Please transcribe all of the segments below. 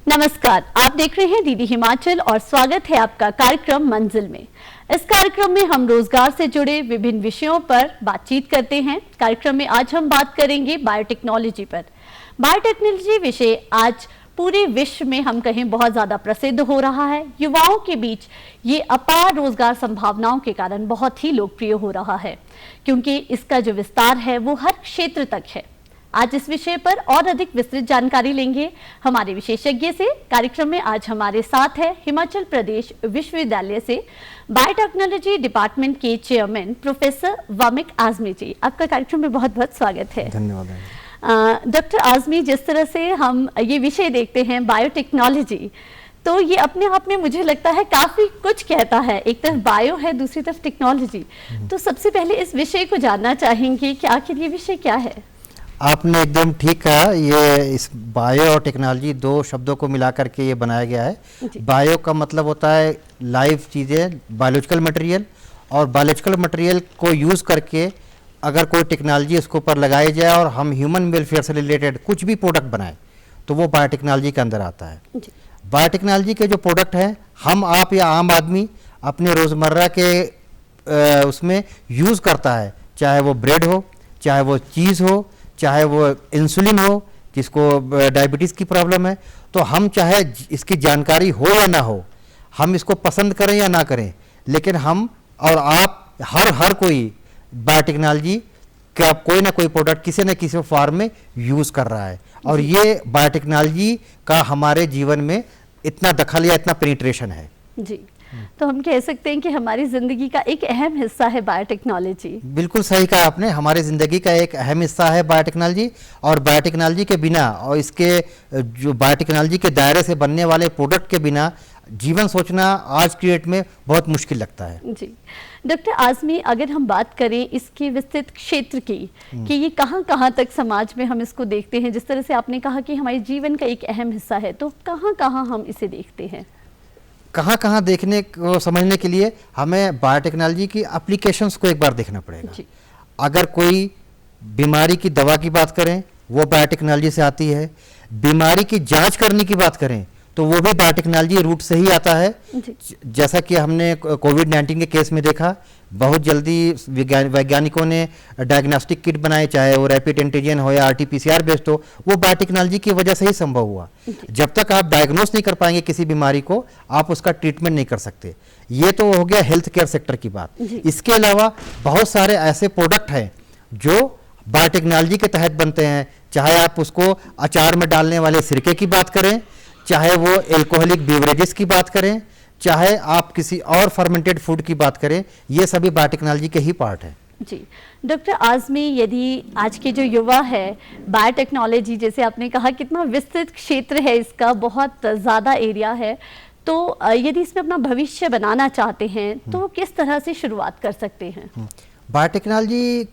नमस्कार, आप देख रहे हैं डीडी हिमाचल और स्वागत है आपका कार्यक्रम मंजिल में। इस कार्यक्रम में हम रोजगार से जुड़े विभिन्न विषयों पर बातचीत करते हैं। कार्यक्रम में आज हम बात करेंगे बायोटेक्नोलॉजी पर। बायोटेक्नोलॉजी विषय आज पूरे विश्व में हम कहें बहुत ज्यादा प्रसिद्ध हो रहा है। युवाओं के बीच ये अपार रोजगार संभावनाओं के कारण बहुत ही लोकप्रिय हो रहा है, क्योंकि इसका जो विस्तार है वो हर क्षेत्र तक है। आज इस विषय पर और अधिक विस्तृत जानकारी लेंगे हमारे विशेषज्ञ से। कार्यक्रम में आज हमारे साथ है हिमाचल प्रदेश विश्वविद्यालय से बायोटेक्नोलॉजी डिपार्टमेंट के चेयरमैन प्रोफेसर वामिक आजमी जी। आपका कार्यक्रम में बहुत बहुत स्वागत है। धन्यवाद। डॉक्टर आजमी, जिस तरह से हम ये विषय देखते हैं बायोटेक्नोलॉजी, तो ये अपने आप में मुझे लगता है काफी कुछ कहता है। एक तरफ बायो है, दूसरी तरफ टेक्नोलॉजी। तो सबसे पहले इस विषय को जानना चाहेंगे कि आखिर ये विषय क्या है। आपने एकदम ठीक कहा। ये इस बायो और टेक्नोलॉजी दो शब्दों को मिलाकर के ये बनाया गया है। बायो का मतलब होता है लाइव चीज़ें, बायोलॉजिकल मटेरियल, और बायोलॉजिकल मटेरियल को यूज़ करके अगर कोई टेक्नोलॉजी इसके ऊपर लगाई जाए और हम ह्यूमन वेलफेयर से रिलेटेड कुछ भी प्रोडक्ट बनाएं तो वो बायोटेक्नोलॉजी के अंदर आता है। बायोटेक्नोलॉजी के जो प्रोडक्ट हैं, हम आप या आम आदमी अपने रोज़मर्रा के उसमें यूज़ करता है, चाहे वो ब्रेड हो, चाहे वो चीज़ हो, चाहे वो इंसुलिन हो जिसको डायबिटीज़ की प्रॉब्लम है, तो हम चाहे इसकी जानकारी हो या ना हो, हम इसको पसंद करें या ना करें, लेकिन हम और आप हर कोई बायोटेक्नोलॉजी का कोई ना कोई प्रोडक्ट किसी न किसी फॉर्म में यूज़ कर रहा है। और ये बायोटेक्नोलॉजी का हमारे जीवन में इतना दखल या इतना पेनिट्रेशन है जी। तो हम कह सकते हैं कि हमारी जिंदगी का एक अहम हिस्सा है बायोटेक्नोलॉजी। बिल्कुल सही कहा आपने। हमारी ज़िंदगी का एक अहम हिस्सा है बायोटेक्नोलॉजी, और बायोटेक्नोलॉजी के बिना और इसके जो बायोटेक्नोलॉजी के दायरे से बनने वाले प्रोडक्ट के बिना जीवन सोचना आज की डेट में बहुत मुश्किल लगता है। जी डॉक्टर आजमी, अगर हम बात करें इसके विस्तृत क्षेत्र की कि ये कहाँ तक समाज में हम इसको देखते हैं, जिस तरह से आपने कहा कि हमारे जीवन का एक अहम हिस्सा है, तो कहाँ हम इसे देखते हैं? कहाँ देखने को समझने के लिए हमें बायोटेक्नोलॉजी की एप्लीकेशंस को एक बार देखना पड़ेगा। अगर कोई बीमारी की दवा की बात करें वो बायोटेक्नोलॉजी से आती है, बीमारी की जांच करने की बात करें तो वो भी बायोटेक्नोलॉजी रूट से ही आता है। जैसा कि हमने कोविड-19 के केस में देखा, बहुत जल्दी वैज्ञानिकों ने डायग्नोस्टिक किट बनाए, चाहे वो रैपिड एंटीजन हो या RT-PCR बेस्ड हो, वो बायोटेक्नोलॉजी की वजह से ही संभव हुआ। जब तक आप डायग्नोस नहीं कर पाएंगे किसी बीमारी को, आप उसका ट्रीटमेंट नहीं कर सकते। ये तो हो गया हेल्थ केयर सेक्टर की बात। इसके अलावा बहुत सारे ऐसे प्रोडक्ट हैं जो बायोटेक्नोलॉजी के तहत बनते हैं, चाहे आप उसको अचार में डालने वाले सिरके की बात करें, चाहे वो एल्कोहलिक बेवरेजेस की बात करें, चाहे आप किसी और फर्मेंटेड फूड की बात करें, ये सभी बायोटेक्नोलॉजी के ही पार्ट हैं। जी डॉक्टर आजमी, यदि आज के जो युवा है बायोटेक्नोलॉजी, जैसे आपने कहा कितना विस्तृत क्षेत्र है इसका, बहुत ज़्यादा एरिया है, तो यदि इसमें अपना भविष्य बनाना चाहते हैं तो किस तरह से शुरुआत कर सकते हैं? बायोटेक्नोलॉजी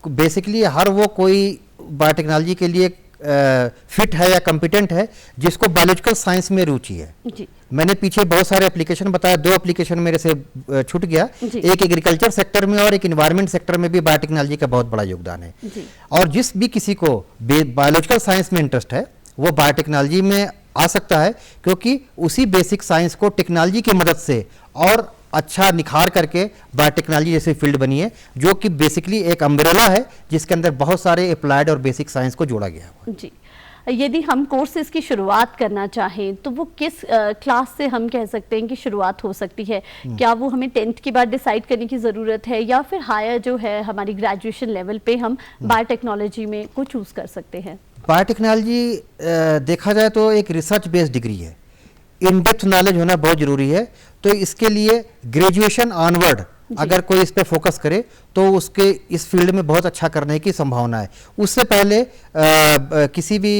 बेसिकली हर वो कोई बायोटेक्नोलॉजी के लिए फिट है या कॉम्पिटेंट है जिसको बायोलॉजिकल साइंस में रुचि है। जी। मैंने पीछे बहुत सारे एप्लीकेशन बताया, दो एप्लीकेशन मेरे से छूट गया। एक एग्रीकल्चर सेक्टर में और एक एनवायरनमेंट सेक्टर में भी बायोटेक्नोलॉजी का बहुत बड़ा योगदान है। और जिस भी किसी को बायोलॉजिकल साइंस में इंटरेस्ट है वो बायोटेक्नोलॉजी में आ सकता है, क्योंकि उसी बेसिक साइंस को टेक्नोलॉजी की मदद से और अच्छा निखार करके बायोटेक्नोलॉजी जैसी फील्ड बनी है, जो कि बेसिकली एक अम्ब्रेला है जिसके अंदर बहुत सारे अप्लाइड और बेसिक साइंस को जोड़ा गया है। जी, यदि हम कोर्सेज की शुरुआत करना चाहें तो वो किस क्लास से हम कह सकते हैं कि शुरुआत हो सकती है? क्या वो हमें 10th के बाद डिसाइड करने की ज़रूरत है, या फिर हायर जो है हमारी ग्रेजुएशन लेवल पे हम बायोटेक्नोलॉजी में को चूज़ कर सकते हैं? बायोटेक्नोलॉजी देखा जाए तो एक रिसर्च बेस्ड डिग्री है, इन डेप्थ नॉलेज होना बहुत जरूरी है। तो इसके लिए ग्रेजुएशन ऑनवर्ड अगर कोई इस पे फोकस करे तो उसके इस फील्ड में बहुत अच्छा करने की संभावना है। उससे पहले किसी भी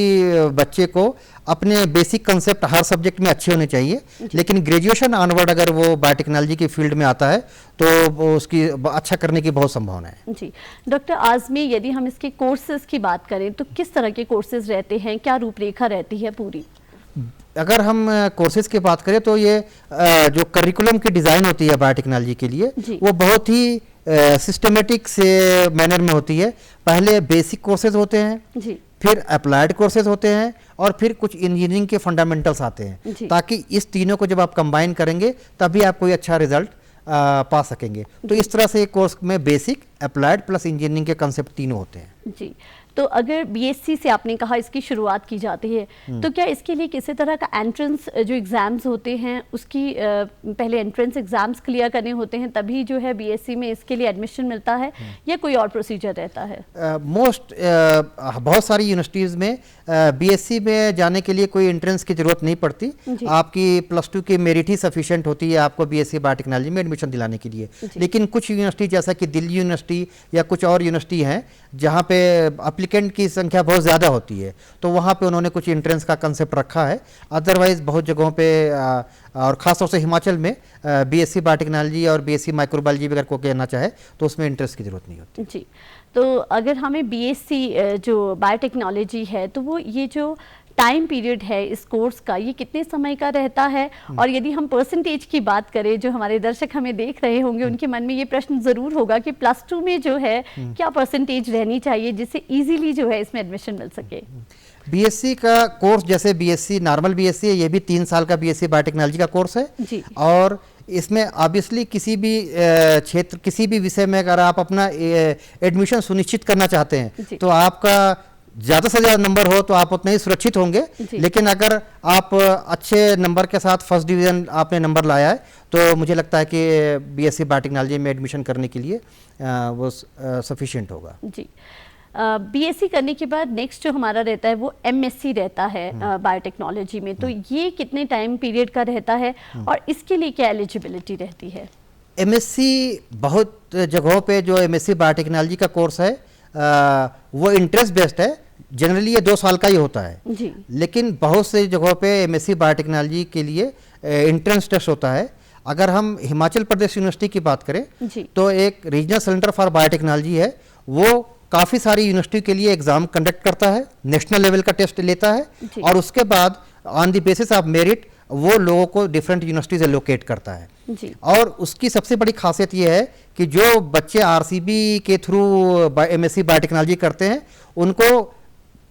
बच्चे को अपने बेसिक कंसेप्ट हर सब्जेक्ट में अच्छे होने चाहिए, लेकिन ग्रेजुएशन ऑनवर्ड अगर वो बायोटेक्नोलॉजी की फील्ड में आता है तो वो उसकी अच्छा करने की बहुत संभावना है। जी डॉक्टर आजमी, यदि हम इसके कोर्सेज की बात करें तो किस तरह के कोर्सेज रहते हैं, क्या रूपरेखा रहती है पूरी? अगर हम कोर्सेज की बात करें तो ये जो करिकुलम की डिज़ाइन होती है बायोटेक्नोलॉजी के लिए वो बहुत ही सिस्टमेटिक से मैनर में होती है। पहले बेसिक कोर्सेज होते हैं, फिर अप्लाइड कोर्सेज होते हैं और फिर कुछ इंजीनियरिंग के फंडामेंटल्स आते हैं, जी। ताकि इस तीनों को जब आप कंबाइन करेंगे तभी आप कोई अच्छा रिजल्ट पा सकेंगे। तो इस तरह से कोर्स में बेसिक, अप्लाइड प्लस इंजीनियरिंग के कंसेप्ट तीनों होते हैं। जी। तो अगर बीएससी से आपने कहा इसकी शुरुआत की जाती है, तो क्या इसके लिए किसी तरह का एंट्रेंस जो एग्जाम्स होते हैं उसकी पहले एंट्रेंस एग्जाम्स क्लियर करने होते हैं तभी जो है बीएससी में इसके लिए एडमिशन मिलता है, या कोई और प्रोसीजर रहता है? बहुत सारी यूनिवर्सिटीज़ में बीएससी में जाने के लिए कोई एंट्रेंस की ज़रूरत नहीं पड़ती। आपकी +2 की मेरिट ही सफिशिएंट होती है आपको बीएससी बायोटेक्नोलॉजी में एडमिशन दिलाने के लिए। लेकिन कुछ यूनिवर्सिटी जैसा कि दिल्ली यूनिवर्सिटी या कुछ और यूनिवर्सिटी हैं जहाँ पे एप्लीकेंट की संख्या बहुत ज़्यादा होती है, तो वहाँ पे उन्होंने कुछ एंट्रेंस का कंसेप्ट रखा है। अदरवाइज़ बहुत जगहों पे और ख़ासतौर से हिमाचल में बीएससी बायोटेक्नोलॉजी और बीएससी माइक्रोबायोलॉजी अगर कोई कहना चाहे तो उसमें इंटरेस्ट की ज़रूरत नहीं होती। जी। तो अगर हमें बीएससी जो बायोटेक्नोलॉजी है, तो वो ये जो टाइम पीरियड है इस कोर्स का, ये कितने समय का रहता है? और यदि हम परसेंटेज की बात करें, जो हमारे दर्शक हमें देख रहे होंगे उनके मन में ये प्रश्न ज़रूर होगा कि +2 में जो है क्या परसेंटेज रहनी चाहिए जिससे इजीली जो है इसमें एडमिशन मिल सके? बीएससी का कोर्स जैसे बीएससी नॉर्मल बीएससी है, ये भी 3 साल का बीएससी बायोटेक्नोलॉजी का कोर्स है जी। और इसमें ऑब्वियसली किसी भी क्षेत्र, किसी भी विषय में अगर आप अपना एडमिशन सुनिश्चित करना चाहते हैं तो आपका ज़्यादा से ज़्यादा नंबर हो तो आप उतने ही सुरक्षित होंगे। लेकिन अगर आप अच्छे नंबर के साथ फर्स्ट डिवीज़न आपने नंबर लाया है तो मुझे लगता है कि बीएससी बायोटेक्नोलॉजी में एडमिशन करने के लिए वो सफिशिएंट होगा। जी। बीएससी करने के बाद नेक्स्ट जो हमारा रहता है वो एमएससी रहता है बायोटेक्नोलॉजी में, तो ये कितने टाइम पीरियड का रहता है और इसके लिए क्या एलिजिबिलिटी रहती है? एमएससी बहुत जगहों पे जो एमएससी बायोटेक्नोलॉजी का कोर्स है वो इंटरेस्ट बेस्ड है। जनरली ये 2 साल का ही होता है जी। लेकिन बहुत से जगहों पे एमएससी बायोटेक्नोलॉजी के लिए एंट्रेंस टेस्ट होता है। अगर हम हिमाचल प्रदेश यूनिवर्सिटी की बात करें तो एक रीजनल सेंटर फॉर बायोटेक्नोलॉजी है, वो काफ़ी सारी यूनिवर्सिटी के लिए एग्ज़ाम कंडक्ट करता है, नेशनल लेवल का टेस्ट लेता है और उसके बाद on the basis of merit वो लोगों को डिफरेंट यूनिवर्सिटीज एलोकेट करता है जी। और उसकी सबसे बड़ी खासियत ये है कि जो बच्चे आरसीबी के थ्रू एमएससी बायोटेक्नोलॉजी करते हैं उनको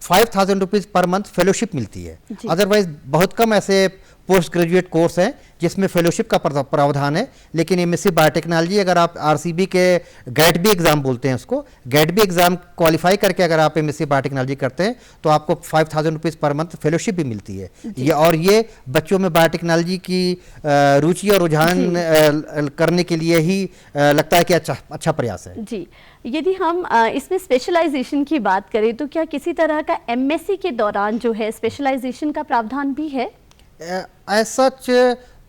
5,000 रुपीज़ पर मंथ फेलोशिप मिलती है। अदरवाइज बहुत कम ऐसे पोस्ट ग्रेजुएट कोर्स हैं जिसमें फेलोशिप का प्रावधान है। लेकिन एमएससी बायोटेक्नोलॉजी अगर आप आरसीबी के गेट बी एग्ज़ाम बोलते हैं उसको, गेट बी एग्ज़ाम क्वालिफाई करके अगर आप एमएससी बायोटेक्नोलॉजी करते हैं तो आपको 5,000 रुपीज़ पर मंथ फेलोशिप भी मिलती है। ये बच्चों में बायोटेक्नोलॉजी की रुचि और रुझान करने के लिए ही लगता है कि अच्छा प्रयास है। जी। यदि हम इसमें स्पेशलाइजेशन की बात करें तो क्या किसी तरह का एमएससी के दौरान जो है स्पेशलाइजेशन का प्रावधान भी है? एज सच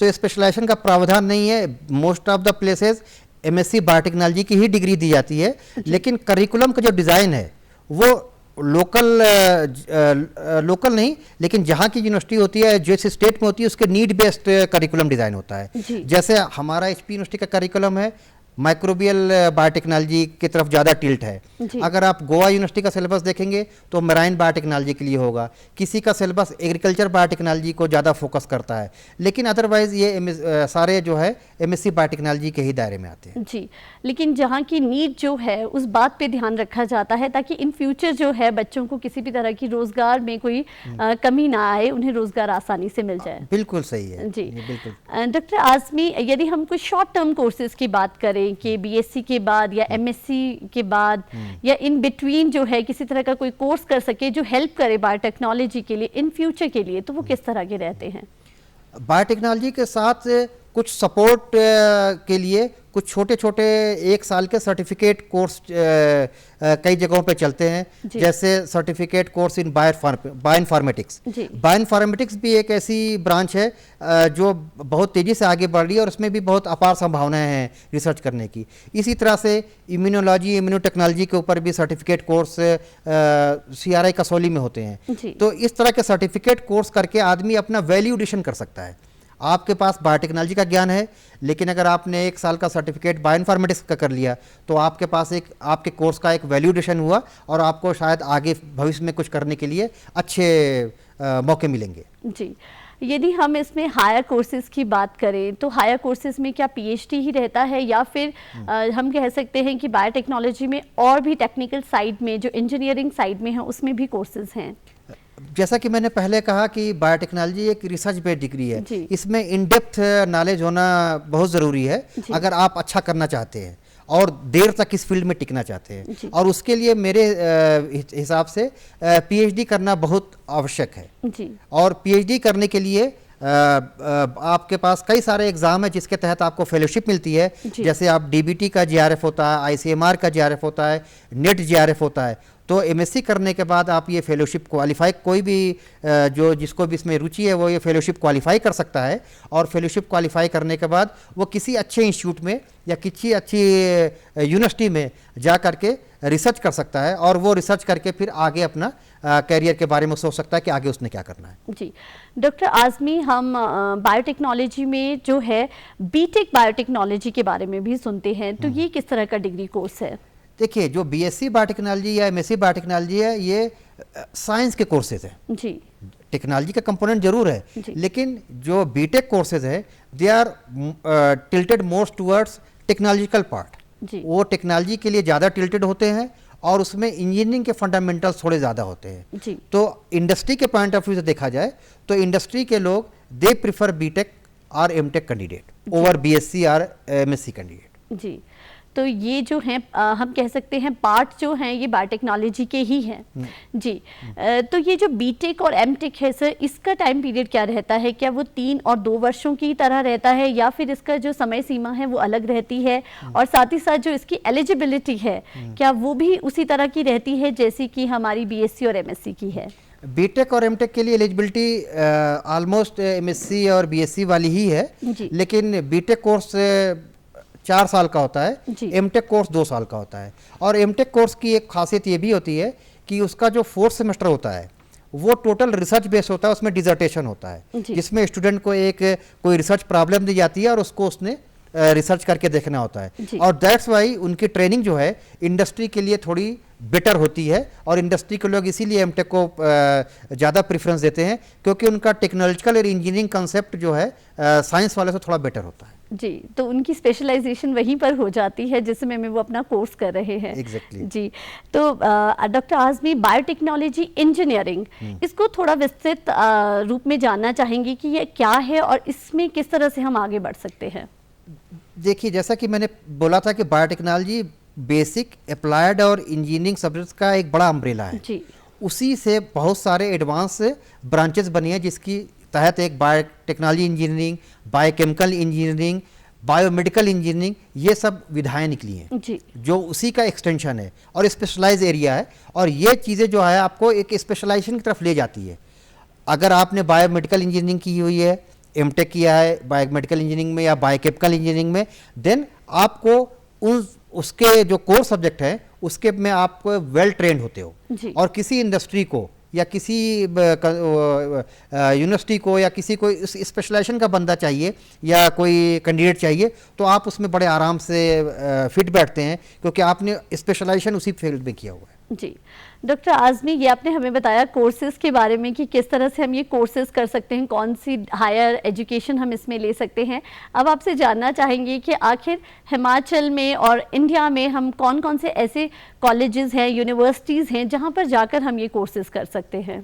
तो स्पेशलाइजेशन का प्रावधान नहीं है। Most of the places MSc biotechnology की ही डिग्री दी जाती है, लेकिन करिकुलम का जो डिज़ाइन है वो लोकल नहीं, लेकिन जहाँ की यूनिवर्सिटी होती है, जिस स्टेट में होती है, उसके नीड बेस्ड करिकुलम डिज़ाइन होता है। जैसे हमारा एचपी यूनिवर्सिटी का करिकुलम है माइक्रोबियल बायोटेक्नोलॉजी की तरफ ज़्यादा टिल्ट है। अगर आप गोवा यूनिवर्सिटी का सिलेबस देखेंगे तो मराइन बायोटेक्नोलॉजी के लिए होगा, किसी का सिलेबस एग्रीकल्चर बायोटेक्नोलॉजी को ज़्यादा फोकस करता है। लेकिन अदरवाइज ये सारे जो है एमएससी बायोटेक्नोलॉजी के ही दायरे में आते हैं। जी। लेकिन जहाँ की नीड जो है उस बात पे ध्यान रखा जाता है ताकि इन फ्यूचर जो है बच्चों को किसी भी तरह की रोजगार में कोई कमी ना आए, उन्हें रोजगार आसानी से मिल जाए। बिल्कुल सही है जी। बिल्कुल। डॉक्टर आज़मी, यदि हम कुछ शॉर्ट टर्म कोर्सेज की बात करें कि बीएससी के बाद या एमएससी के बाद या इन बिटवीन जो है किसी तरह का कोई कोर्स कर सके जो हेल्प करे बायोटेक्नोलॉजी के लिए इन फ्यूचर के लिए, तो वो किस तरह के रहते हैं? बायोटेक्नोलॉजी के साथ कुछ सपोर्ट के लिए कुछ छोटे छोटे 1 साल के सर्टिफिकेट कोर्स कई जगहों पे चलते हैं, जैसे certificate course in bioinformatics. Bioinformatics भी एक ऐसी ब्रांच है जो बहुत तेज़ी से आगे बढ़ रही है और उसमें भी बहुत अपार संभावनाएं हैं रिसर्च करने की। इसी तरह से इम्यूनोलॉजी, इम्यूनोटेक्नोलॉजी के ऊपर भी सर्टिफिकेट कोर्स CRI कसौली में होते हैं। तो इस तरह के सर्टिफिकेट कोर्स करके आदमी अपना वैल्यू एडिशन कर सकता है। आपके पास बायोटेक्नोलॉजी का ज्ञान है, लेकिन अगर आपने 1 साल का सर्टिफिकेट बायोइन्फॉर्मेटिक्स का कर लिया तो आपके पास एक आपके कोर्स का एक वैल्यूडेशन हुआ और आपको शायद आगे भविष्य में कुछ करने के लिए अच्छे मौके मिलेंगे। जी। यदि हम इसमें हायर कोर्सेज की बात करें तो हायर कोर्सेज में क्या पीएचडी ही रहता है या फिर हम कह सकते हैं कि बायोटेक्नोलॉजी में और भी टेक्निकल साइड में जो इंजीनियरिंग साइड में है उसमें भी कोर्सेज हैं? जैसा कि मैंने पहले कहा कि बायोटेक्नोलॉजी एक रिसर्च बेस्ड डिग्री है, इसमें इन डेप्थ नॉलेज होना बहुत ज़रूरी है अगर आप अच्छा करना चाहते हैं और देर तक इस फील्ड में टिकना चाहते हैं। और उसके लिए मेरे हिसाब से पीएचडी करना बहुत आवश्यक है जी। और पीएचडी करने के लिए आपके पास कई सारे एग्जाम है जिसके तहत आपको फेलोशिप मिलती है, जैसे आप डीबीटी का जीआरएफ होता है, आईसीएमआर का जीआरएफ होता है, नेट जीआरएफ होता है। तो एमएससी करने के बाद आप ये फेलोशिप क्वालिफाई, कोई भी जो जिसको भी इसमें रुचि है वो ये फेलोशिप क्वालिफाई कर सकता है। और फेलोशिप क्वालिफाई करने के बाद वो किसी अच्छे इंस्टीट्यूट में या किसी अच्छी यूनिवर्सिटी में जा करके रिसर्च कर सकता है और वो रिसर्च करके फिर आगे अपना कैरियर के बारे में सोच सकता है कि आगे उसने क्या करना है। जी डॉक्टर आज़मी, हम बायोटेक्नोलॉजी में जो है बीटेक बायोटेक्नोलॉजी के बारे में भी सुनते हैं, तो ये किस तरह का डिग्री कोर्स है? देखिए, जो बीएससी बायोटेक्नोलॉजी या एमएससी बायोटेक्नोलॉजी है ये साइंस के कोर्सेज हैं जी। टेक्नोलॉजी का कंपोनेंट जरूर है, लेकिन जो बीटेक कोर्सेज है they are tilted most towards technological part. वो टेक्नोलॉजी के लिए ज़्यादा टिल्टेड होते हैं और उसमें इंजीनियरिंग के फंडामेंटल्स थोड़े ज़्यादा होते हैं। तो इंडस्ट्री के पॉइंट ऑफ व्यू से देखा जाए तो इंडस्ट्री के लोग दे प्रिफर बीटेक और एमटेक कैंडिडेट ओवर बीएससी और एमएससी कैंडिडेट जी। तो ये जो हैं हम कह सकते हैं पार्ट जो हैं ये बायोटेक्नोलॉजी के ही हैं जी। तो ये जो बीटेक और एमटेक है सर, इसका टाइम पीरियड क्या रहता है? क्या वो 3 और 2 वर्षों की तरह रहता है या फिर इसका जो समय सीमा है वो अलग रहती है? और साथ ही साथ जो इसकी एलिजिबिलिटी है क्या वो भी उसी तरह की रहती है जैसी कि हमारी बीएससी और एमएससी की है? बीटेक और एमटेक के लिए एलिजिबिलिटी ऑलमोस्ट एमएससी और बीएससी वाली ही है, लेकिन बीटेक कोर्स 4 साल का होता है, एमटेक कोर्स 2 साल का होता है। और एमटेक कोर्स की एक खासियत ये भी होती है कि उसका जो 4th सेमेस्टर होता है वो टोटल रिसर्च बेस्ड होता है, उसमें डिजर्टेशन होता है जिसमें स्टूडेंट को कोई रिसर्च प्रॉब्लम दी जाती है और उसको उसने रिसर्च करके देखना होता है। और दैट्स वाई उनकी ट्रेनिंग जो है इंडस्ट्री के लिए थोड़ी बेटर होती है और इंडस्ट्री के लोग इसीलिए एमटेक को ज़्यादा प्रेफरेंस देते हैं क्योंकि उनका टेक्नोलॉजिकल और इंजीनियरिंग कंसेप्ट जो है साइंस वाले से थोड़ा बेटर होता है जी। तो उनकी स्पेशलाइजेशन वहीं पर हो जाती है जिसमें में वो अपना कोर्स कर रहे हैं। Exactly. जी। तो डॉक्टर आज़मी, बायोटेक्नोलॉजी इंजीनियरिंग इसको थोड़ा विस्तृत रूप में जानना चाहेंगे कि ये क्या है और इसमें किस तरह से हम आगे बढ़ सकते हैं? देखिए, जैसा कि मैंने बोला था कि बायोटेक्नोलॉजी बेसिक, अप्लाइड और इंजीनियरिंग सब्जेक्ट्स का एक बड़ा अम्ब्रेला है जी। उसी से बहुत सारे एडवांस ब्रांचेस बनी हैं जिसकी तहत एक biotechnology engineering, biochemical engineering, biomedical engineering, ये सब विधाएं निकली हैं जी। जो उसी का एक्सटेंशन है और स्पेशलाइज एरिया है और ये चीज़ें जो है आपको एक स्पेशलाइजेशन की तरफ ले जाती है। अगर आपने बायोमेडिकल इंजीनियरिंग की हुई है, एमटेक किया है बायोमेडिकल इंजीनियरिंग में या बायोकेमिकल इंजीनियरिंग में, देन आपको उसके जो कोर सब्जेक्ट है उसके में आप वेल ट्रेंड होते हो और किसी इंडस्ट्री को या किसी यूनिवर्सिटी को या किसी को इस स्पेशलाइजेशन का बंदा चाहिए या कोई कैंडिडेट चाहिए तो आप उसमें बड़े आराम से फिट बैठते हैं क्योंकि आपने स्पेशलाइजेशन उसी फील्ड में किया हुआ है जी। डॉक्टर आज़मी, ये आपने हमें बताया कोर्सेज के बारे में कि किस तरह से हम ये कोर्सेज कर सकते हैं, कौन सी हायर एजुकेशन हम इसमें ले सकते हैं। अब आपसे जानना चाहेंगे कि आखिर हिमाचल में और इंडिया में हम कौन कौन से ऐसे कॉलेजेस हैं, यूनिवर्सिटीज़ हैं जहां पर जाकर हम ये कोर्सेज कर सकते हैं?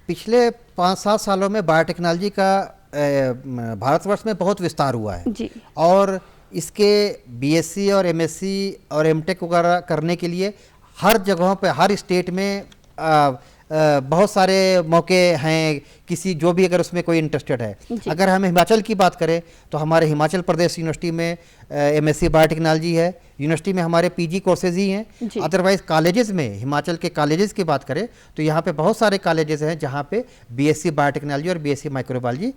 पिछले 5-7 सालों में बायोटेक्नोलॉजी का भारतवर्ष में बहुत विस्तार हुआ है जी। और इसके बीएससी और एमएससी और एमटेक वगैरह करने के लिए हर जगहों पे, हर स्टेट में बहुत सारे मौके हैं किसी जो भी अगर उसमें कोई इंटरेस्टेड है। अगर हम हिमाचल की बात करें तो हमारे हिमाचल प्रदेश यूनिवर्सिटी में एमएससी बायोटेक्नोलॉजी है, यूनिवर्सिटी में हमारे पीजी कोर्सेज ही हैं। अदरवाइज कॉलेजेस में, हिमाचल के कॉलेजेस की बात करें तो यहाँ पे बहुत सारे कॉलेजेस हैं जहाँ पे बीएससी बायोटेक्नोलॉजी और बीएससी माइक्रोबायोलॉजी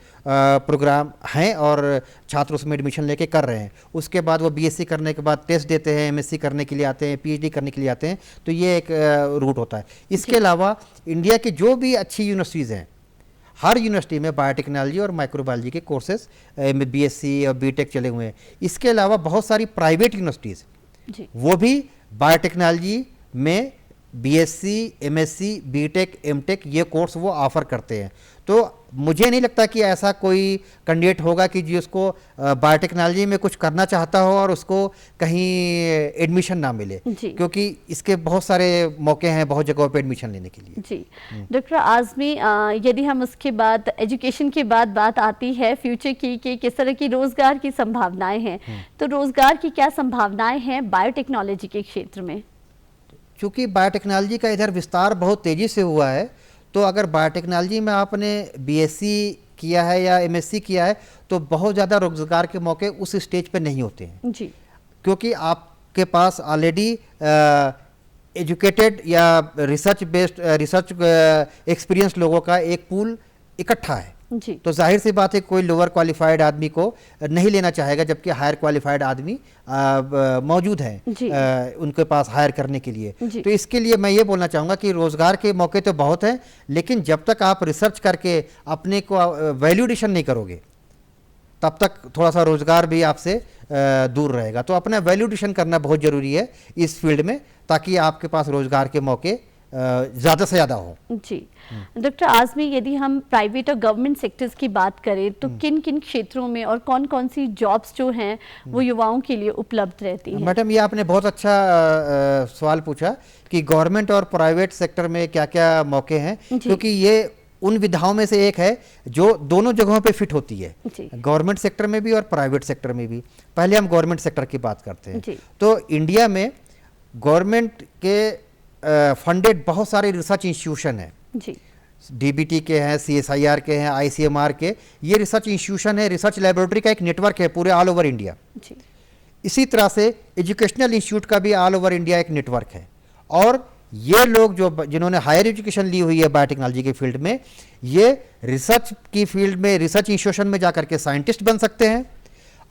प्रोग्राम हैं और छात्र उसमें एडमिशन लेके कर रहे हैं। उसके बाद वो बीएससी करने के बाद टेस्ट देते हैं, एमएससी करने के लिए आते हैं, पीएचडी करने के लिए आते हैं, तो ये एक रूट होता है। इसके अलावा इंडिया की जो भी अच्छी यूनिवर्सिटीज़ हैं हर यूनिवर्सिटी में बायोटेक्नोलॉजी और माइक्रोबायोलॉजी के कोर्सेज बीएससी और बीटेक चले हुए हैं। इसके अलावा बहुत सारी प्राइवेट यूनिवर्सिटीज़ वो भी बायोटेक्नोलॉजी में बीएससी, एमएससी, बीटेक, एमटेक ये कोर्स वो ऑफर करते हैं। तो मुझे नहीं लगता कि ऐसा कोई कैंडिडेट होगा कि जिसको बायोटेक्नोलॉजी में कुछ करना चाहता हो और उसको कहीं एडमिशन ना मिले, क्योंकि इसके बहुत सारे मौके हैं बहुत जगहों पे एडमिशन लेने के लिए। जी डॉक्टर आज़मी, यदि हम उसके बाद एजुकेशन के बाद बात आती है फ्यूचर की कि किस तरह की रोजगार की संभावनाएं हैं, तो रोजगार की क्या संभावनाएं हैं बायोटेक्नोलॉजी के क्षेत्र में? क्योंकि बायोटेक्नोलॉजी का इधर विस्तार बहुत तेज़ी से हुआ है, तो अगर बायोटेक्नोलॉजी में आपने बीएससी किया है या एमएससी किया है तो बहुत ज़्यादा रोजगार के मौके उस स्टेज पे नहीं होते हैं जी, क्योंकि आपके पास ऑलरेडी एजुकेटेड या रिसर्च एक्सपीरियंस लोगों का एक पूल इकट्ठा है जी। तो जाहिर सी बात है कोई लोअर क्वालिफाइड आदमी को नहीं लेना चाहेगा, जबकि हायर क्वालिफाइड आदमी मौजूद हैं उनके पास हायर करने के लिए। तो इसके लिए मैं ये बोलना चाहूँगा कि रोज़गार के मौके तो बहुत हैं, लेकिन जब तक आप रिसर्च करके अपने को वैल्यू एडिशन नहीं करोगे तब तक थोड़ा सा रोज़गार भी आपसे दूर रहेगा। तो अपना वैल्यू एडिशन करना बहुत ज़रूरी है इस फील्ड में, ताकि आपके पास रोज़गार के मौके ज़्यादा से ज़्यादा हो। जी डॉक्टर आज़मी, यदि हम प्राइवेट और गवर्नमेंट सेक्टर्स की बात करें तो किन किन क्षेत्रों में और कौन कौन सी जॉब्स जो हैं वो युवाओं के लिए उपलब्ध रहती हैं? मैडम, ये आपने बहुत अच्छा सवाल पूछा कि गवर्नमेंट और प्राइवेट सेक्टर में क्या क्या मौके हैं, क्योंकि ये उन विधाओं में से एक है जो दोनों जगहों पे फिट होती है, गवर्नमेंट सेक्टर में भी और प्राइवेट सेक्टर में भी। पहले हम गवर्नमेंट सेक्टर की बात करते हैं। तो इंडिया में गवर्नमेंट के फंडेड बहुत सारे रिसर्च इंस्टीट्यूशन हैं, डीबीटी के हैं, सीएसआईआर के हैं, आईसीएमआर के, ये रिसर्च इंस्टीट्यूशन है, रिसर्च लेबोरेटरी का एक नेटवर्क है पूरे ऑल ओवर इंडिया। इसी तरह से एजुकेशनल इंस्टीट्यूट का भी ऑल ओवर इंडिया एक नेटवर्क है। और ये लोग जिन्होंने हायर एजुकेशन ली हुई है बायोटेक्नोलॉजी के फील्ड में, ये रिसर्च की फील्ड में रिसर्च इंस्टीट्यूशन में जाकर के साइंटिस्ट बन सकते हैं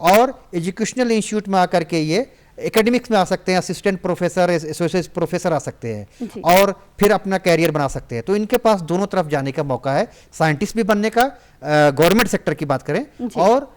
और एजुकेशनल इंस्टीट्यूट में आकर के ये एकेडमिक्स में आ सकते हैं, असिस्टेंट प्रोफेसर, एसोसिएट प्रोफेसर आ सकते हैं और फिर अपना कैरियर बना सकते हैं। तो इनके पास दोनों तरफ जाने का मौका है, साइंटिस्ट भी बनने का गवर्नमेंट सेक्टर की बात करें और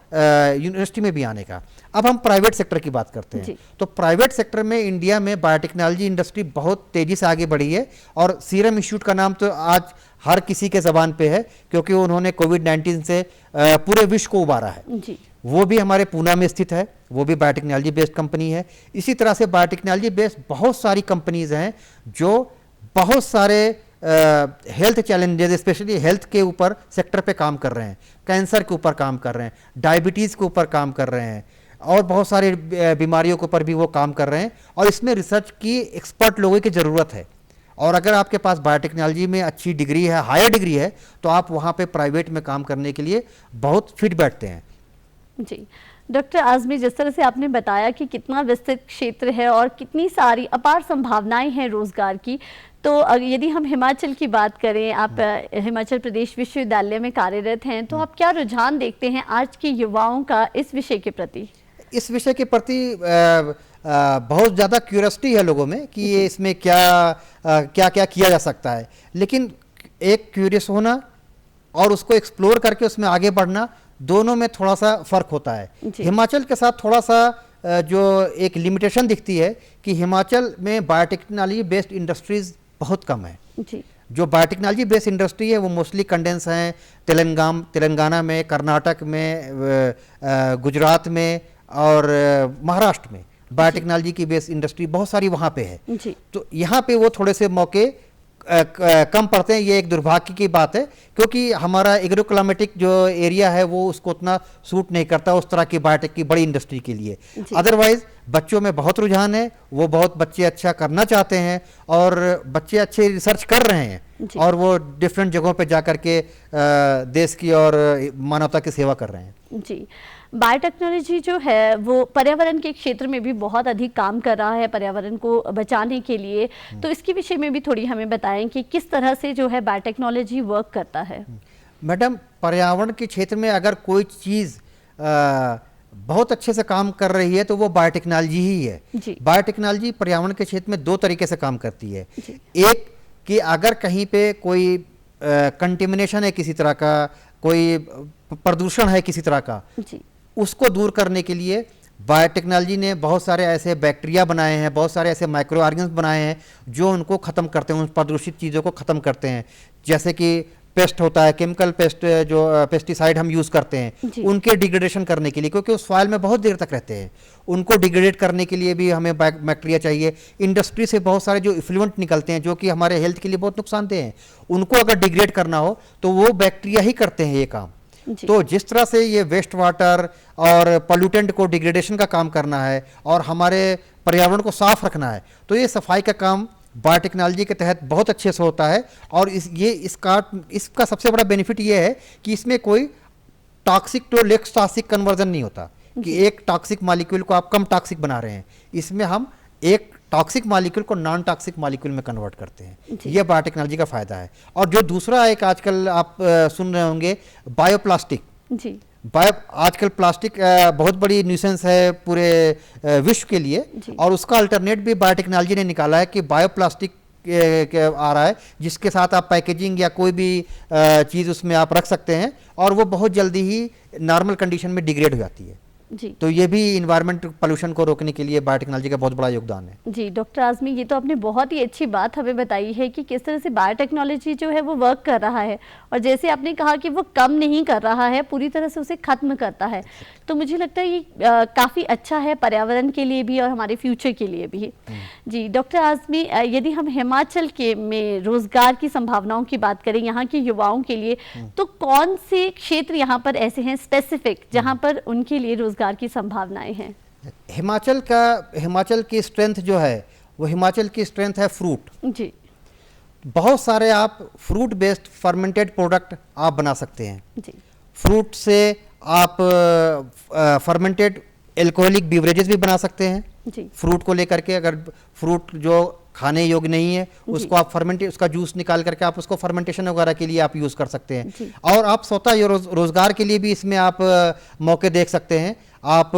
यूनिवर्सिटी में भी आने का। अब हम प्राइवेट सेक्टर की बात करते हैं। तो प्राइवेट सेक्टर में इंडिया में बायोटेक्नोलॉजी इंडस्ट्री बहुत तेजी से आगे बढ़ी है और सीरम इंस्टीट्यूट का नाम तो आज हर किसी के जबान पे है, क्योंकि उन्होंने कोविड-19 से पूरे विश्व को उबारा है। वो भी हमारे पूना में स्थित है, वो भी बायोटेक्नोलॉजी बेस्ड कंपनी है। इसी तरह से बायोटेक्नोलॉजी बेस्ड बहुत सारी कंपनीज हैं जो बहुत सारे हेल्थ चैलेंजेस, स्पेशली हेल्थ के ऊपर सेक्टर पे काम कर रहे हैं, कैंसर के ऊपर काम कर रहे हैं, डायबिटीज़ के ऊपर काम कर रहे हैं और बहुत सारे बीमारियों के ऊपर भी वो काम कर रहे हैं। और इसमें रिसर्च की एक्सपर्ट लोगों की ज़रूरत है। और अगर आपके पास बायोटेक्नोलॉजी में अच्छी डिग्री है, हायर डिग्री है, तो आप वहाँ पे प्राइवेट में काम करने के लिए बहुत फिट बैठते हैं। जी डॉक्टर आज़मी, जिस तरह से आपने बताया कि कितना विस्तृत क्षेत्र है और कितनी सारी अपार संभावनाएं हैं रोजगार की, तो यदि हम हिमाचल की बात करें, आप हिमाचल प्रदेश विश्वविद्यालय में कार्यरत हैं, तो आप क्या रुझान देखते हैं आज के युवाओं का इस विषय के प्रति? इस विषय के प्रति बहुत ज़्यादा क्यूरियोसिटी है लोगों में कि ये इसमें क्या क्या किया जा सकता है, लेकिन एक क्यूरियस होना और उसको एक्सप्लोर करके उसमें आगे बढ़ना, दोनों में थोड़ा सा फर्क होता है। हिमाचल के साथ थोड़ा सा जो एक लिमिटेशन दिखती है कि हिमाचल में बायोटेक्नोलॉजी बेस्ड इंडस्ट्रीज बहुत कम है। जो बायोटेक्नोलॉजी बेस्ड इंडस्ट्री है वो मोस्टली कंडेंस हैं तेलंगाना में, कर्नाटक में, गुजरात में और महाराष्ट्र में। बायोटेक्नोलॉजी की बेस्ड इंडस्ट्री बहुत सारी वहाँ पे है। तो यहाँ पे वो थोड़े से मौके कम पड़ते हैं। ये एक दुर्भाग्य की बात है, क्योंकि हमारा एग्रोक्लाइमेटिक जो एरिया है वो उसको उतना सूट नहीं करता उस तरह की बायोटेक की बड़ी इंडस्ट्री के लिए। अदरवाइज बच्चों में बहुत रुझान है, वो बहुत बच्चे अच्छा करना चाहते हैं और बच्चे अच्छे रिसर्च कर रहे हैं और वो डिफरेंट जगहों पे जा कर के देश की और मानवता की सेवा कर रहे हैं। जी, बायोटेक्नोलॉजी जो है वो पर्यावरण के क्षेत्र में भी बहुत अधिक काम कर रहा है पर्यावरण को बचाने के लिए, तो इसके विषय में भी थोड़ी हमें बताएं कि किस तरह से जो है बायोटेक्नोलॉजी वर्क करता है। मैडम, पर्यावरण के क्षेत्र में अगर कोई चीज़ बहुत अच्छे से काम कर रही है तो वो बायोटेक्नोलॉजी ही है। बायोटेक्नोलॉजी पर्यावरण के क्षेत्र में दो तरीके से काम करती है। एक कि अगर कहीं पे कोई कंटेमिनेशन है, किसी तरह का कोई प्रदूषण है किसी तरह का, उसको दूर करने के लिए बायोटेक्नोलॉजी ने बहुत सारे ऐसे बैक्टीरिया बनाए हैं, बहुत सारे ऐसे माइक्रो ऑर्गेनिज्म बनाए हैं जो उनको ख़त्म करते हैं, उन प्रदूषित चीज़ों को ख़त्म करते हैं। जैसे कि पेस्ट होता है, केमिकल पेस्ट जो पेस्टिसाइड हम यूज़ करते हैं उनके डिग्रेडेशन करने के लिए, क्योंकि उस सॉइल में बहुत देर तक रहते हैं, उनको डिग्रेडेट करने के लिए भी हमें बैक्टीरिया चाहिए। इंडस्ट्री से बहुत सारे जो इफ्लुएंट निकलते हैं जो कि हमारे हेल्थ के लिए बहुत नुकसानदेह हैं, उनको अगर डिग्रेड करना हो तो वो बैक्टीरिया ही करते हैं ये काम। तो जिस तरह से ये वेस्ट वाटर और पोल्यूटेंट को डिग्रेडेशन का काम करना है और हमारे पर्यावरण को साफ रखना है, तो ये सफाई का काम बायोटेक्नोलॉजी के तहत बहुत अच्छे से होता है। और इसका सबसे बड़ा बेनिफिट ये है कि इसमें कोई toxic to less toxic conversion नहीं होता कि एक टॉक्सिक मॉलिक्यूल को आप कम टॉक्सिक बना रहे हैं, इसमें हम एक टॉक्सिक मॉलिक्यूल को नॉन टॉक्सिक मॉलिक्यूल में कन्वर्ट करते हैं। ये बायोटेक्नोलॉजी का फायदा है। और जो दूसरा एक आजकल आप सुन रहे होंगे, बायोप्लास्टिक। जी, आजकल प्लास्टिक बहुत बड़ी न्यूसेंस है पूरे विश्व के लिए, और उसका अल्टरनेट भी बायोटेक्नोलॉजी ने निकाला है कि बायोप्लास्टिक आ रहा है जिसके साथ आप पैकेजिंग या कोई भी चीज़ उसमें आप रख सकते हैं और वो बहुत जल्दी ही नॉर्मल कंडीशन में डिग्रेड हो जाती है। जी, तो ये भी इन्वायरमेंट पोल्यूशन को रोकने के लिए बायोटेक्नोलॉजी का बहुत बड़ा योगदान है। जी डॉक्टर आज़मी, ये तो आपने बहुत ही अच्छी बात हमें बताई है कि किस तरह से बायोटेक्नोलॉजी जो है वो वर्क कर रहा है, और जैसे आपने कहा कि वो कम नहीं कर रहा है, पूरी तरह से उसे खत्म करता है। तो मुझे लगता है ये काफ़ी अच्छा है पर्यावरण के लिए भी और हमारे फ्यूचर के लिए भी। जी डॉक्टर आज़मी, यदि हम हिमाचल के में रोजगार की संभावनाओं की बात करें यहाँ के युवाओं के लिए, तो कौन से क्षेत्र यहाँ पर ऐसे हैं स्पेसिफिक जहाँ पर उनके लिए रोजगार की संभावनाएं हैं? हिमाचल की स्ट्रेंथ जो है वो हिमाचल की स्ट्रेंथ है फ्रूट। जी, बहुत सारे आप फ्रूट बेस्ड फर्मेंटेड प्रोडक्ट आप बना सकते हैं। जी, फ्रूट से आप फर्मेंटेड एल्कोहलिक बीवरेजेस भी बना सकते हैं। जी, फ्रूट को लेकर के, अगर फ्रूट जो खाने योग्य नहीं है उसको आप उसका जूस निकाल करके आप उसको फर्मेंटेशन वगैरह के लिए आप यूज़ कर सकते हैं। और आप स्वतः रोजगार के लिए भी इसमें आप मौके देख सकते हैं। आप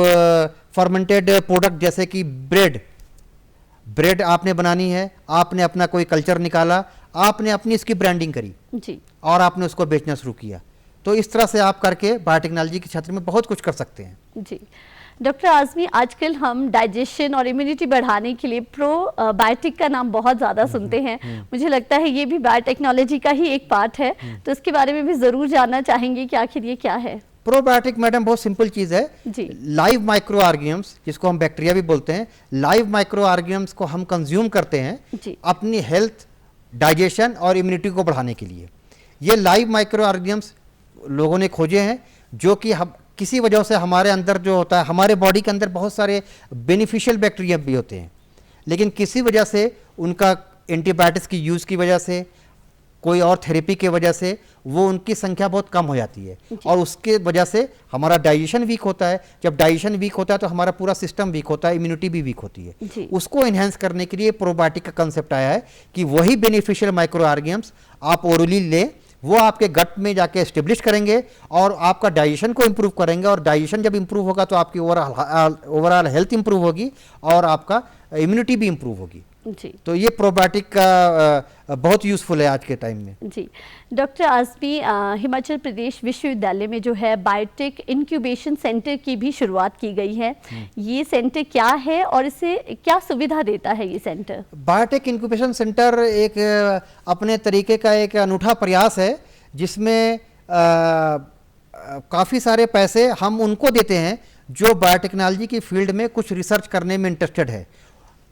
फर्मेंटेड प्रोडक्ट जैसे कि ब्रेड आपने बनानी है, आपने अपना कोई कल्चर निकाला, आपने अपनी इसकी ब्रांडिंग करी जी, और आपने उसको बेचना शुरू किया। तो इस तरह से आप करके बायोटेक्नोलॉजी के क्षेत्र में बहुत कुछ कर सकते हैं। जी डॉक्टर आज़मी, आजकल हम डाइजेशन और इम्यूनिटी बढ़ाने के लिए प्रोबायोटिक का नाम बहुत ज़्यादा सुनते हैं। मुझे लगता है ये भी बायोटेक्नोलॉजी का ही एक पार्ट है, तो इसके बारे में भी ज़रूर जानना चाहेंगे कि आखिर ये क्या है। प्रोबायोटिक मैडम बहुत सिंपल चीज़ है जी। लाइव माइक्रो ऑर्गेनिम्स, जिसको हम बैक्टीरिया भी बोलते हैं, लाइव माइक्रो ऑर्गेनिम्स को हम कंज्यूम करते हैं जी, अपनी हेल्थ, डाइजेशन और इम्यूनिटी को बढ़ाने के लिए। ये लाइव माइक्रो ऑर्गेनिम्स लोगों ने खोजे हैं जो कि हम किसी वजह से हमारे अंदर जो होता है, हमारे बॉडी के अंदर बहुत सारे बेनिफिशियल बैक्टीरिया भी होते हैं, लेकिन किसी वजह से उनका एंटीबायोटिक्स की यूज़ की वजह से, कोई और थेरेपी की वजह से वो उनकी संख्या बहुत कम हो जाती है और उसके वजह से हमारा डाइजेशन वीक होता है। जब डाइजेशन वीक होता है तो हमारा पूरा सिस्टम वीक होता है, इम्यूनिटी भी वीक होती है। उसको इन्हेंस करने के लिए प्रोबायोटिक का कंसेप्ट आया है कि वही बेनिफिशियल माइक्रो ऑर्गेनिम्स आप ओरली लें, वो आपके गट में जाके एस्टेब्लिश करेंगे और आपका डाइजेशन को इम्प्रूव करेंगे, और डाइजेशन जब इम्प्रूव होगा तो आपकी ओवरऑल हेल्थ इम्प्रूव होगी और आपका इम्यूनिटी भी इम्प्रूव होगी जी। तो ये प्रोबायोटिक का बहुत यूज़फुल है आज के टाइम में जी। डॉक्टर आज़मी, हिमाचल प्रदेश विश्वविद्यालय में जो है बायोटेक इंक्यूबेशन सेंटर की भी शुरुआत की गई है। ये सेंटर क्या है और इसे क्या सुविधा देता है ये सेंटर? बायोटेक इंक्यूबेशन सेंटर एक अपने तरीके का एक अनूठा प्रयास है जिसमें काफ़ी सारे पैसे हम उनको देते हैं जो बायोटेक्नोलॉजी की फील्ड में कुछ रिसर्च करने में इंटरेस्टेड है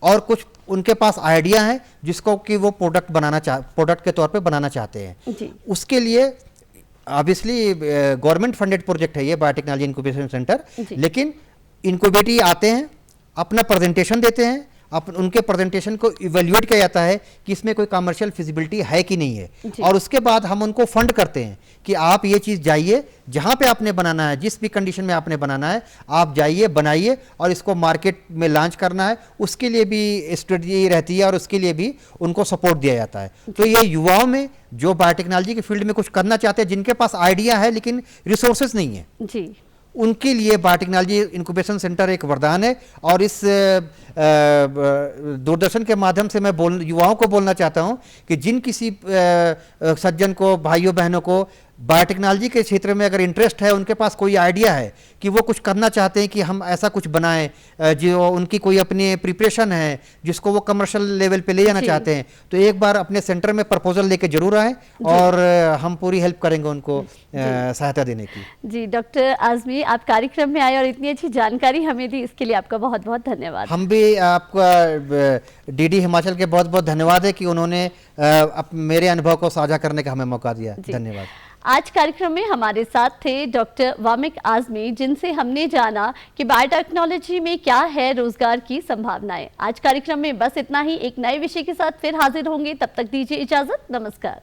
और कुछ उनके पास आइडिया है जिसको कि वो प्रोडक्ट के तौर पे बनाना चाहते हैं जी। उसके लिए ऑब्वियसली गवर्नमेंट फंडेड प्रोजेक्ट है ये बायोटेक्नोलॉजी इंक्यूबेशन सेंटर, लेकिन इनक्यूबेटी आते हैं, अपना प्रेजेंटेशन देते हैं, उनके प्रेजेंटेशन को इवेल्युएट किया जाता है कि इसमें कोई कमर्शियल फिजिबिलिटी है कि नहीं है, और उसके बाद हम उनको फंड करते हैं कि आप ये चीज़ जाइए जहाँ पे आपने बनाना है, जिस भी कंडीशन में आपने बनाना है आप जाइए, बनाइए और इसको मार्केट में लॉन्च करना है। उसके लिए भी स्ट्रेटजी रहती है और उसके लिए भी उनको सपोर्ट दिया जाता है। तो ये युवाओं में जो बायोटेक्नोलॉजी के फील्ड में कुछ करना चाहते हैं, जिनके पास आइडिया है लेकिन रिसोर्सेज नहीं है जी, उनके लिए बायोटेक्नोलॉजी इंक्यूबेशन सेंटर एक वरदान है। और इस दूरदर्शन के माध्यम से मैं युवाओं को बोलना चाहता हूं कि जिन किसी सज्जन को, भाइयों बहनों को बायोटेक्नोलॉजी के क्षेत्र में अगर इंटरेस्ट है, उनके पास कोई आइडिया है कि वो कुछ करना चाहते हैं कि हम ऐसा कुछ बनाएं, जो उनकी कोई अपनी प्रिपरेशन है जिसको वो कमर्शियल लेवल पे ले जाना चाहते हैं, तो एक बार अपने सेंटर में प्रपोजल लेके जरूर आएं और हम पूरी हेल्प करेंगे उनको सहायता देने की। जी डॉक्टर आज़मी, आप कार्यक्रम में आए और इतनी अच्छी जानकारी हमें दी, इसके लिए आपका बहुत बहुत धन्यवाद। हम भी आपका डीडी हिमाचल के बहुत बहुत धन्यवाद है कि उन्होंने मेरे अनुभव को साझा करने का हमें मौका दिया। धन्यवाद। आज कार्यक्रम में हमारे साथ थे डॉक्टर वामिक आज़मी, जिनसे हमने जाना कि बायोटेक्नोलॉजी में क्या है रोजगार की संभावनाएं। आज कार्यक्रम में बस इतना ही। एक नए विषय के साथ फिर हाजिर होंगे, तब तक दीजिए इजाजत। नमस्कार।